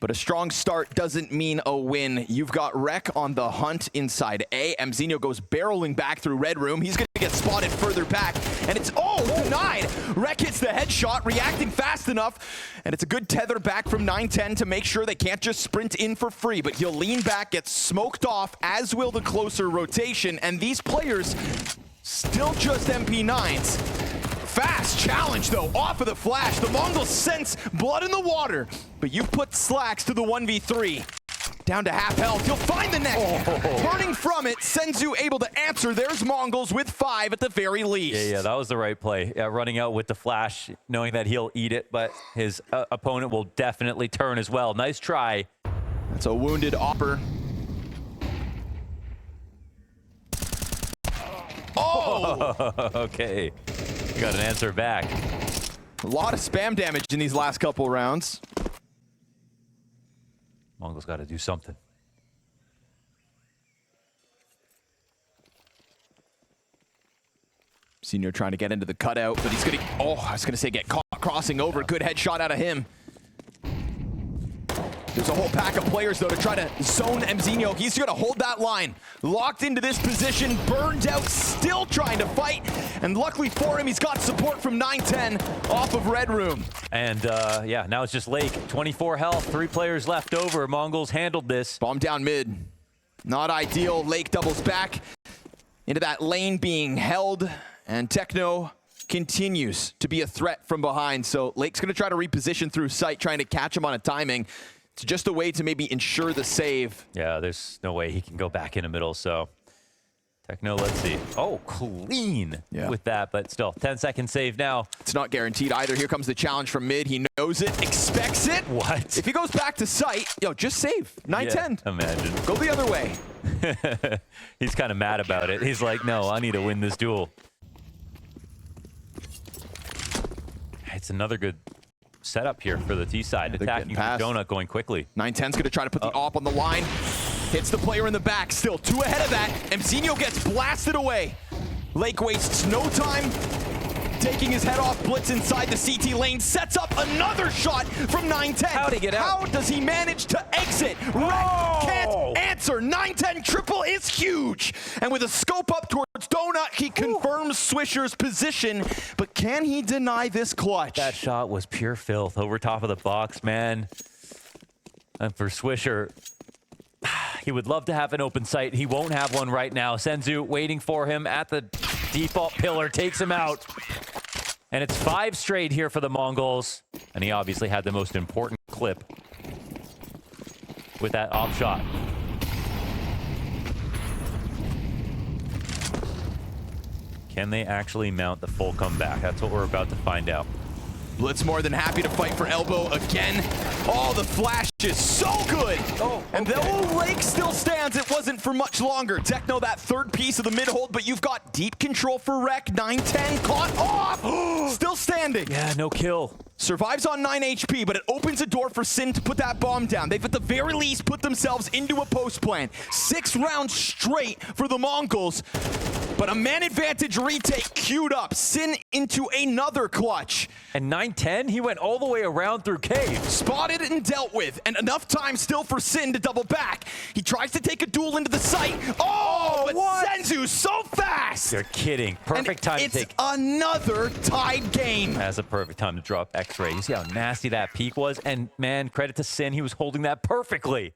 But a strong start doesn't mean a win. You've got Rek on the hunt inside A. M80 goes barreling back through red room. He's going to get spotted further back. And it's, denied. Rek hits the headshot, reacting fast enough. And it's a good tether back from 910 to make sure they can't just sprint in for free. But he'll lean back, get smoked off, as will the closer rotation. And these players still just MP9s. Fast challenge, though, off of the flash. The Mongolz sense blood in the water, but you put slacks to the 1v3. Down to half health, you'll find the neck. Turning from it, Senzu able to answer. There's Mongolz with 5 at the very least. Yeah, that was the right play. Running out with the flash, knowing that he'll eat it, but his opponent will definitely turn as well. Nice try. That's a wounded Opper. Okay. Got an answer back. A lot of spam damage in these last couple rounds. Mongolz got to do something. Senior trying to get into the cutout, but he's gonna, I was gonna say get caught crossing over. Good headshot out of him. There's a whole pack of players, though, to try to zone M80. He's going to hold that line. Locked into this position, burned out, still trying to fight. And luckily for him, he's got support from 910 off of red room. And, yeah, now it's just Lake. 24 health, 3 players left over. Mongolz handled this. Bomb down mid. Not ideal. Lake doubles back into that lane being held. And Techno continues to be a threat from behind. So Lake's going to try to reposition through sight, trying to catch him on a timing. It's just a way to maybe ensure the save. Yeah, there's no way he can go back in the middle, so Techno, let's see. Oh, clean with that, but still, 10-second save now. It's not guaranteed either. Here comes the challenge from mid. He knows it, expects it. What? If he goes back to sight, just save. 9-10. Yeah, imagine. Go the other way. He's kind of mad about it. He's like, no, I need to win this duel. It's another good setup here for the T side. Attacking Donut going quickly. 910's going to try to put the op on the line. Hits the player in the back. Still 2 ahead of that. M80 gets blasted away. Lake wastes no time. Taking his head off, blitz inside the CT lane. Sets up another shot from 910. How'd he get out? How does he manage to exit? Rek can't answer. 910 triple is huge. And with a scope up towards Donut, he confirms Swisher's position. But can he deny this clutch? That shot was pure filth over top of the box, man. And for Swisher, he would love to have an open sight. He won't have one right now. Senzu waiting for him at the default pillar, takes him out. And it's 5 straight here for the Mongolz. And he obviously had the most important clip with that off shot. Can they actually mount the full comeback? That's what we're about to find out. Blitz more than happy to fight for elbow again. Oh, the flash is so good. And though Lake still stands, it wasn't for much longer. Techno, that third piece of the mid hold, but you've got deep control for Rek. 910 caught off. Still standing. Yeah, no kill. Survives on 9 HP, but it opens a door for Sin to put that bomb down. They've at the very least put themselves into a post plan. 6 rounds straight for the Mongolz. But a man advantage retake queued up. Sin into another clutch. And 910, he went all the way around through cave. Spotted and dealt with, and enough time still for Sin to double back. He tries to take a duel into the site. But Senzu so fast. You're kidding. Perfect time to take. It's another tied game. That's a perfect time to drop X-ray. You see how nasty that peak was? And man, credit to Sin, he was holding that perfectly.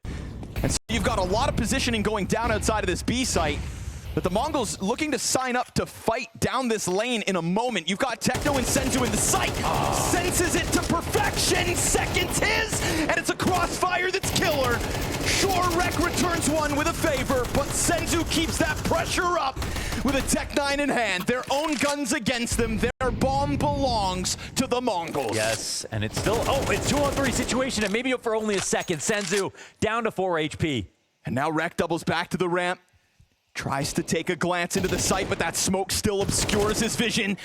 And so you've got a lot of positioning going down outside of this B site. But the Mongolz looking to sign up to fight down this lane in a moment. You've got Techno and Senzu in the sight. Senses it to perfection. Seconds his. And it's a crossfire that's killer. Sure, Rek returns one with a favor, but Senzu keeps that pressure up with a Tech 9 in hand. Their own guns against them. Their bomb belongs to the Mongolz. Yes, and it's still, it's 2-on-3 situation, and maybe for only a second. Senzu down to 4 HP. And now Rek doubles back to the ramp. Tries to take a glance into the site, but that smoke still obscures his vision.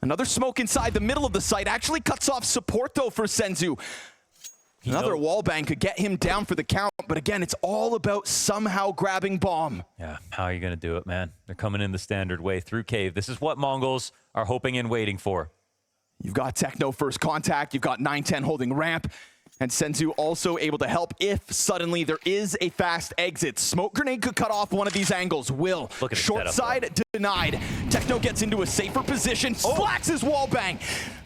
Another smoke inside the middle of the site actually cuts off support, though, for Senzu. Another wallbang could get him down for the count, but again, it's all about somehow grabbing bomb. Yeah, how are you going to do it, man? They're coming in the standard way through cave. This is what Mongolz are hoping and waiting for. You've got Techno first contact. You've got 910 holding ramp. And Senzu also able to help if suddenly there is a fast exit. Smoke grenade could cut off one of these angles. Will. Look at the Short setup, side denied. Techno gets into a safer position. Slacks his wall bang.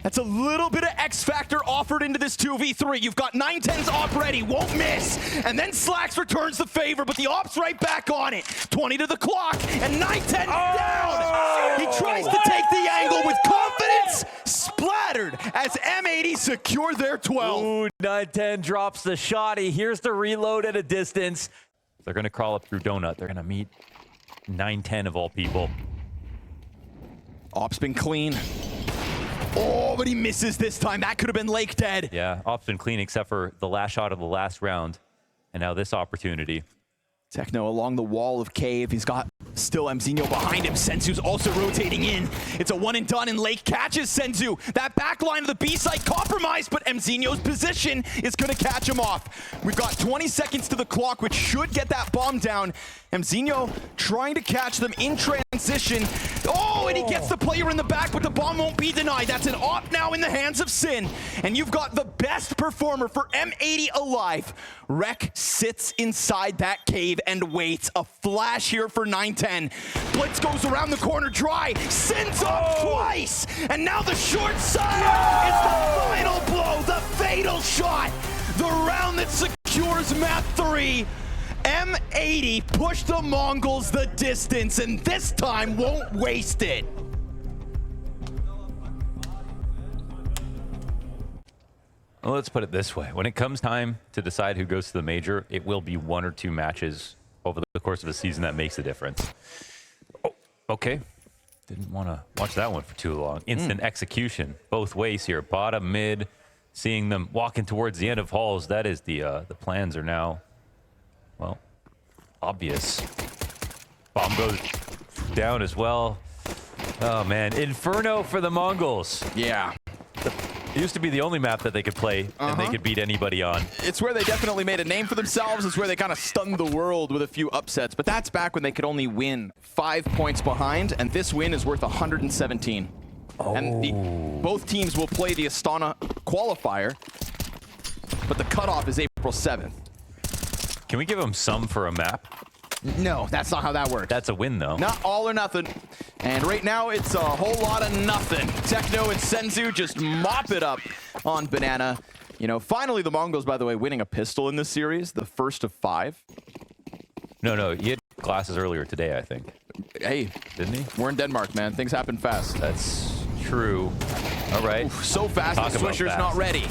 That's a little bit of X factor offered into this 2v3. You've got 910's op ready. Won't miss. And then Slacks returns the favor, but the op's right back on it. 20 to the clock. And 910 down. He tries to take the angle with confidence. Splattered as M80 secure their 12. Ooh, 910 drops the shotty. Here's the reload at a distance. They're going to crawl up through Donut. They're going to meet 910 of all people. Op's been clean. Oh, but he misses this time. That could have been Lake dead. Yeah, Op's been clean except for the last shot of the last round. And now this opportunity. Techno along the wall of cave. He's got still Mzinho behind him. Senzu's also rotating in. It's a one and done, and Lake catches Senzu. That back line of the B site compromised, but Mzinho's position is going to catch him off. We've got 20 seconds to the clock, which should get that bomb down. Mzinho trying to catch them in transition. Oh, and he gets the player in the back, but the bomb won't be denied. That's an op now in the hands of Sin. And you've got the best performer for M80 alive. Rek sits inside that cave and waits. A flash here for 910. Blitz goes around the corner dry. Sin's up twice. And now the short side is the final blow. The fatal shot. The round that secures map 3. M80 push the Mongols the distance, and this time won't waste it. Well, let's put it this way. When it comes time to decide who goes to the major, it will be 1 or 2 matches over the course of a season that makes the difference. Oh, okay. Didn't want to watch that one for too long. Instant execution both ways here. Bottom, mid, seeing them walking towards the end of halls. That is the plans are now, well, obvious. Bomb goes down as well. Oh, man. Inferno for the Mongols. Yeah. It used to be the only map that they could play and they could beat anybody on. It's where they definitely made a name for themselves. It's where they kind of stunned the world with a few upsets. But that's back when they could only win 5 points behind, and this win is worth 117. And both teams will play the Astana qualifier, but the cutoff is April 7th. Can we give them some for a map? No, that's not how that works. That's a win, though. Not all or nothing. And right now, it's a whole lot of nothing. Techno and Senzu just mop it up on Banana. You know, finally, the Mongols, by the way, winning a pistol in this series, the first of 5. No, he had glasses earlier today, I think. Hey, Didn't he? we're in Denmark, man. Things happen fast. That's true. All right. So fast, Talk the about Swisher's fast. not ready.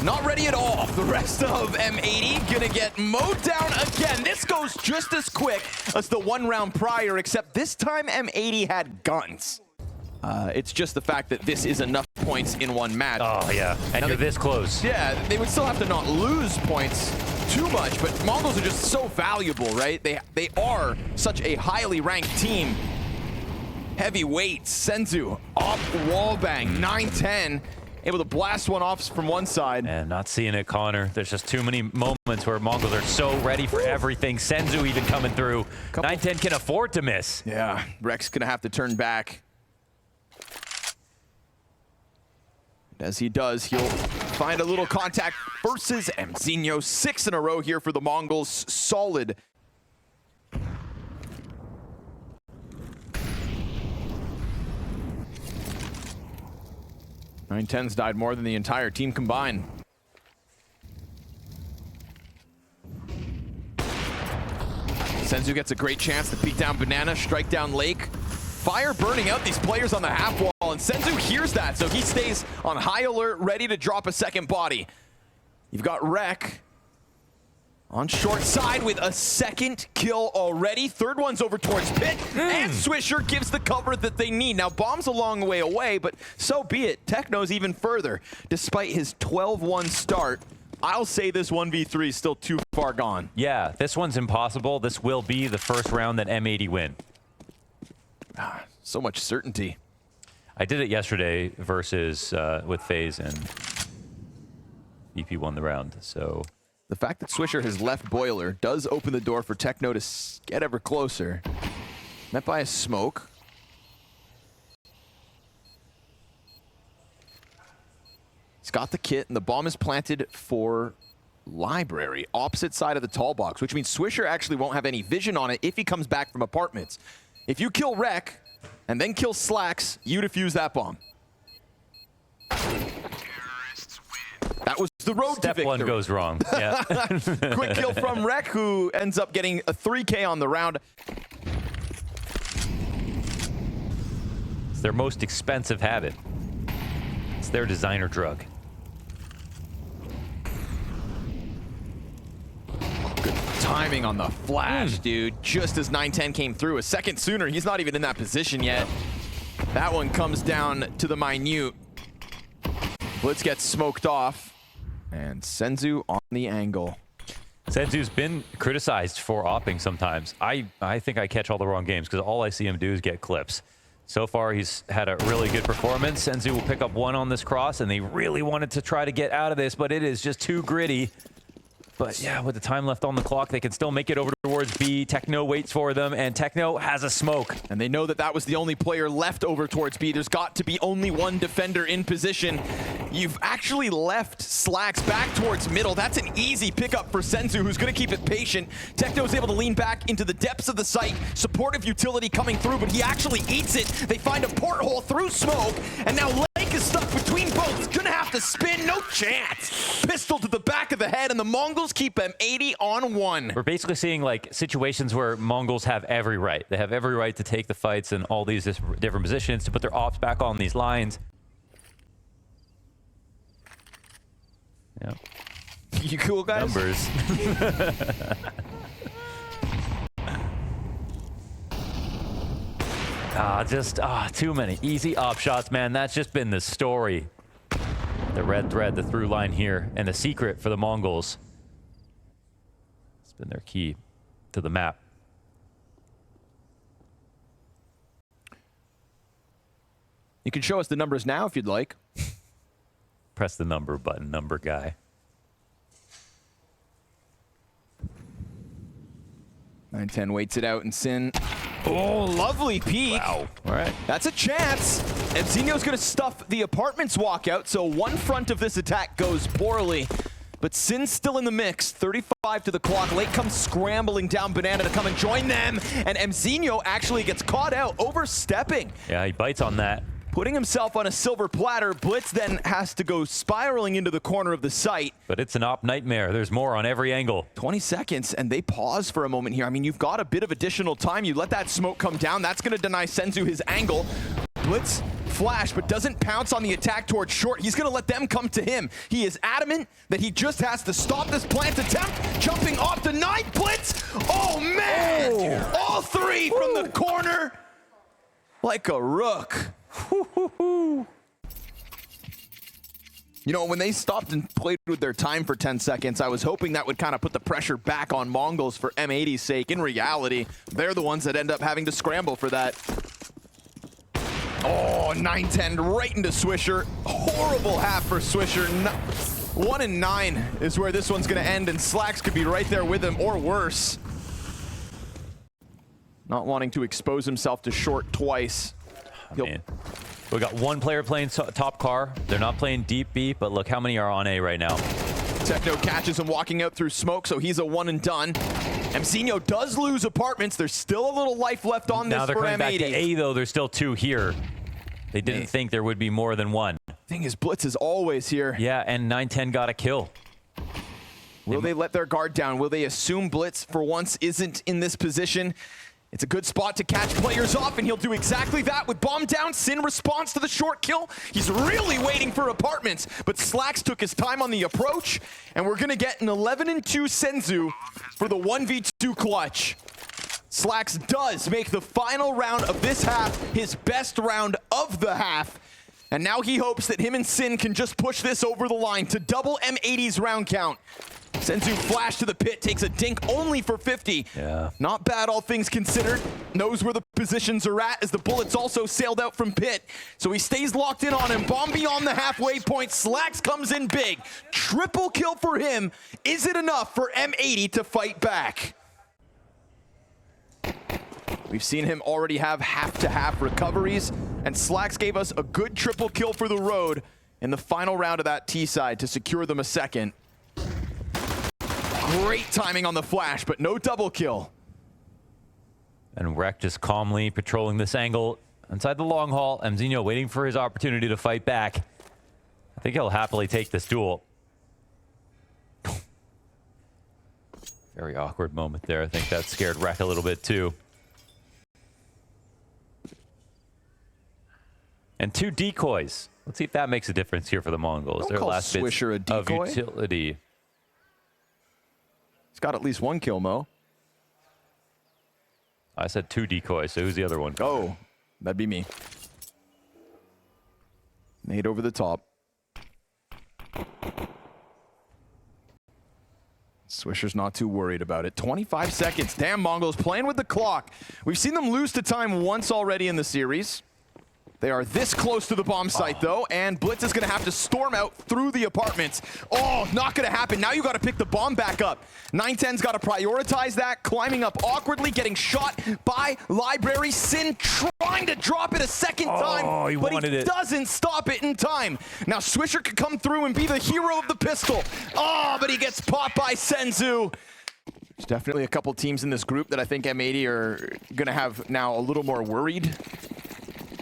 Not ready at all. The rest of M80 gonna get mowed down again. This goes just as quick as the 1 round prior, except this time M80 had guns. It's just the fact that this is enough points in one match. Oh, yeah. And Now you're this close. Yeah, they would still have to not lose points too much, but Mongols are just so valuable, right? They are such a highly ranked team. Heavyweights, Senzu, off wallbang, 910. Able to blast one off from one side. And not seeing it, Connor. There's just too many moments where Mongols are so ready for everything. Senzu even coming through. 910 can afford to miss. Yeah, Rek's gonna have to turn back. As he does, he'll find a little contact versus Mzinho. 6 in a row here for the Mongols. Solid. Nine Tens died more than the entire team combined. Senzu gets a great chance to beat down Banana, strike down Lake. Fire burning out these players on the half wall, and Senzu hears that, so he stays on high alert, ready to drop a second body. You've got Rek on short side with a second kill already. Third one's over towards Pit, and Swisher gives the cover that they need. Now, Bomb's a long way away, but so be it. Techno's even further. Despite his 12-1 start, I'll say this 1v3 is still too far gone. Yeah, this one's impossible. This will be the first round that M80 win. So much certainty. I did it yesterday versus with FaZe, and EP won the round, so... The fact that Swisher has left Boiler does open the door for Techno to get ever closer. Met by a smoke. He's got the kit, and the bomb is planted for library, opposite side of the tall box, which means Swisher actually won't have any vision on it if he comes back from apartments. If you kill Rek and then kill Slacks, you defuse that bomb. That was the road to victory. Step one goes wrong. Yeah. Quick kill from Rek, who ends up getting a 3K on the round. It's their most expensive habit. It's their designer drug. Good timing on the flash, dude. Just as 910 came through. A second sooner, he's not even in that position yet. That one comes down to the minute. Blitz gets smoked off. And Senzu on the angle. Senzu's been criticized for opping sometimes. I think I catch all the wrong games because all I see him do is get clips. So far, he's had a really good performance. Senzu will pick up one on this cross, and they really wanted to try to get out of this, but it is just too gritty. But yeah, with the time left on the clock, they can still make it over towards B. Techno waits for them, and Techno has a smoke. And they know that that was the only player left over towards B. There's got to be only one defender in position. You've actually left Slacks back towards middle. That's an easy pickup for Senzu, who's going to keep it patient. Techno's able to lean back into the depths of the site. Supportive utility coming through, but he actually eats it. They find a porthole through smoke, and now Lake is stuck between both. He's going to have to spin. No chance. Pistol to the back of the head, and the Mongolz keep M80 on one. We're basically seeing like situations where Mongolz have every right. They have every right to take the fights in all these different positions, to put their ops back on these lines. Yeah. You cool, guys? Numbers. Too many easy op shots, man. That's just been the story. The red thread, the through line here, and the secret for the Mongolz. It's been their key to the map. You can show us the numbers now if you'd like. Press the number button, number guy. 910 waits it out, and Sin. Oh, lovely peek. Wow. All right. That's a chance. Ebzinho's going to stuff the apartments walkout, so one front of this attack goes poorly. But Sin's still in the mix. 35 to the clock. Lake comes scrambling down Banana to come and join them. And Ebzinho actually gets caught out, overstepping. Yeah, he bites on that. Putting himself on a silver platter. Blitz then has to go spiraling into the corner of the site. But it's an op nightmare. There's more on every angle. 20 seconds, and they pause for a moment here. I mean, you've got a bit of additional time. You let that smoke come down. That's going to deny Senzu his angle. Blitz flash, but doesn't pounce on the attack towards short. He's going to let them come to him. He is adamant that he just has to stop this plant attempt. Jumping off the 9 Blitz. Oh, man! Oh. All three from the corner. Like a rook. You know, when they stopped and played with their time for 10 seconds, I was hoping that would kind of put the pressure back on Mongolz for M80's sake. In reality, they're the ones that end up having to scramble for that. Oh, 910 right into Swisher. Horrible half for Swisher. 1 and 9 is where this one's going to end, and Slacks could be right there with him, or worse. Not wanting to expose himself to short twice. Man. We got one player playing top car. They're not playing deep B, but look how many are on A right now. Techno catches him walking out through smoke, so he's a 1 and done. Ebzinho does lose apartments. There's still a little life left on this for M80. Now they're coming back to A, though. There's still 2 here. They didn't think there would be more than 1. Thing is, Blitz is always here. Yeah, and 910 got a kill. Will they let their guard down? Will they assume Blitz, for once, isn't in this position? It's a good spot to catch players off, and he'll do exactly that with bomb down. Sin responds to the short kill. He's really waiting for apartments, but Slacks took his time on the approach, and we're going to get an 11 and 2 Senzu for the 1v2 clutch. Slacks does make the final round of this half his best round of the half, and now he hopes that him and Sin can just push this over the line to double M80's round count. Senzu flash to the pit, takes a dink only for 50. Yeah. Not bad, all things considered. Knows where the positions are at as the bullets also sailed out from pit. So he stays locked in on him. Bomb beyond the halfway point. Slacks comes in big. Triple kill for him. Is it enough for M80 to fight back? We've seen him already have half-to-half recoveries, and Slacks gave us a good triple kill for the road in the final round of that T side to secure them a second. Great timing on the flash, but no double kill. And Rek just calmly patrolling this angle inside the long haul. M80 waiting for his opportunity to fight back. I think he'll happily take this duel. Very awkward moment there. I think that scared Rek a little bit too. And 2 decoys. Let's see if that makes a difference here for the Mongols. Don't Their call last bits Swisher a of decoy. utility. He's got at least 1 kill, Mo. I said 2 decoys, so who's the other one? Oh, that'd be me. Nade over the top. Swisher's not too worried about it. 25 seconds. Damn, Mongolz playing with the clock. We've seen them lose to time once already in the series. They are this close to the bomb site, though, and Blitz is going to have to storm out through the apartments. Oh, not going to happen. Now you got to pick the bomb back up. 910's got to prioritize that, climbing up awkwardly, getting shot by Library. Sin trying to drop it a second time, but he doesn't stop it in time. Now Swisher could come through and be the hero of the pistol. Oh, but he gets popped by Senzu. There's definitely a couple teams in this group that I think M80 are going to have now a little more worried.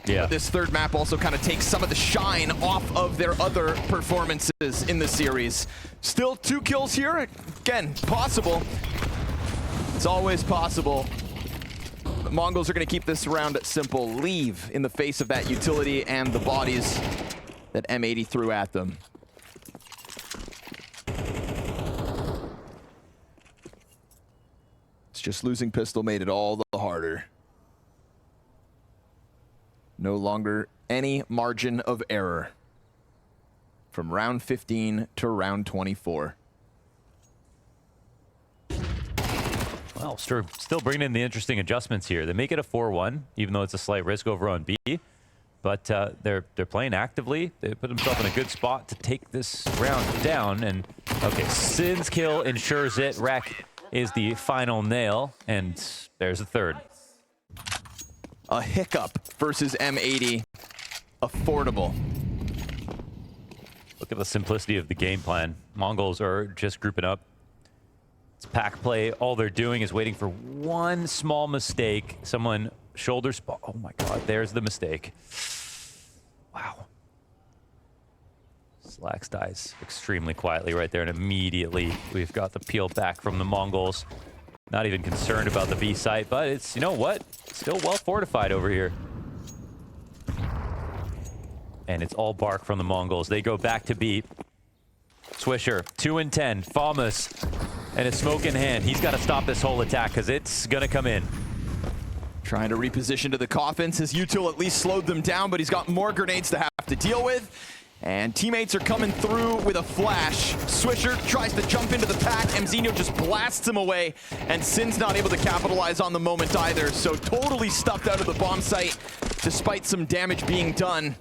Yeah. But this third map also kind of takes some of the shine off of their other performances in the series. Still 2 kills here. Again, possible. It's always possible. The Mongols are going to keep this round simple. Leave in the face of that utility and the bodies that M80 threw at them. It's just losing pistol made it all the harder. No longer any margin of error from round 15 to round 24. Well, still bringing in the interesting adjustments here. They make it a 4-1, even though it's a slight risk over on B. But they're playing actively. They put themselves in a good spot to take this round down. And okay, Sin's kill ensures it. Rek is the final nail, and there's a third. A hiccup versus M80. Affordable. Look at the simplicity of the game plan. Mongols are just grouping up. It's pack play. All they're doing is waiting for one small mistake. Someone shoulder spot. Oh my God, there's the mistake. Wow. Slacks dies extremely quietly right there, and immediately we've got the peel back from the Mongols. Not even concerned about the B site, but it's, you know what? Still well fortified over here. And it's all bark from the Mongols. They go back to B. Swisher, 2 and 10. Famas, and a smoke in hand. He's got to stop this whole attack because it's going to come in. Trying to reposition to the coffins. His util at least slowed them down, but he's got more grenades to have to deal with. And teammates are coming through with a flash. Swisher tries to jump into the pack. M80 just blasts him away, and Sin's not able to capitalize on the moment either. So totally stuffed out of the bomb site, despite some damage being done.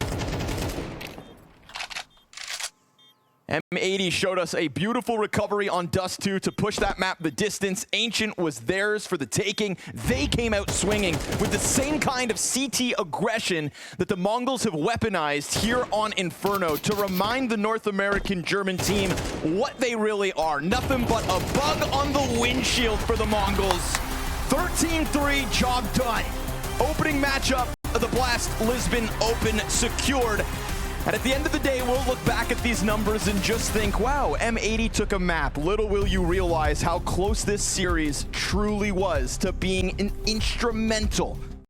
M80 showed us a beautiful recovery on Dust 2 to push that map the distance. Ancient was theirs for the taking. They came out swinging with the same kind of CT aggression that the Mongols have weaponized here on Inferno to remind the North American German team what they really are. Nothing but a bug on the windshield for the Mongols. 13-3, job done. Opening matchup of the BLAST Lisbon Open secured. And at the end of the day, we'll look back at these numbers and just think, wow, M80 took a map. Little will you realize how close this series truly was to being an instrumental